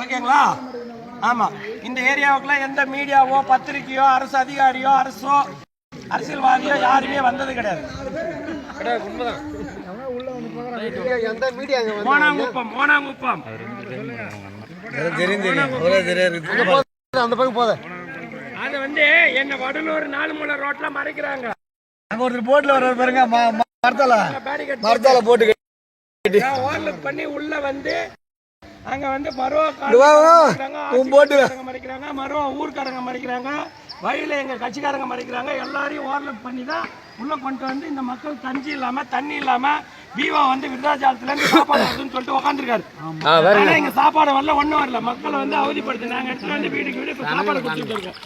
ஓகேங்களா? ஆமா, இந்த ஏரியாவுக்குலாம் எந்த மீடியாவோ பத்திரிகையோ அரசு அதிகாரியோ அரசோ அரசியல்வாதியோ யாருமே வந்தது கிடையாது. மோனாங்குப்பம் அந்த பக்கம் போத அது வந்து என்ன வடலூர் நாலுமூலை ரோட்ல மறைக்கிறாங்க. அங்க ஒருத்தர் போட்ல வர்றாரு பாருங்க, மரத்தால போட்டு ஓவர்லுக் பண்ணி உள்ள வந்து அங்க வந்து மறைக்கிறாங்க, மருவ ஊர்க்காரங்க மறைக்கிறாங்க, வழியில எங்க கட்சிக்காரங்க மறைக்கிறாங்க. எல்லாரையும் ஓவர்லுக் பண்ணி தான் உள்ள கொண்டு வந்து இந்த மக்கள் கஞ்சி இல்லாம தண்ணி இல்லாம வீவா வந்து விருதாச்சாரத்துல இருந்து சாப்பாடு வருதுன்னு சொல்லிட்டு உட்காந்துருக்காரு. இங்க சாப்பாடு வரல, ஒண்ணும் வரல. மக்களை வந்து அவதிப்படுத்தி நாங்க எடுத்துட்டு வந்து வீட்டுக்கு வீடு சாப்பாடு கொடுத்துட்டு இருக்கோம்.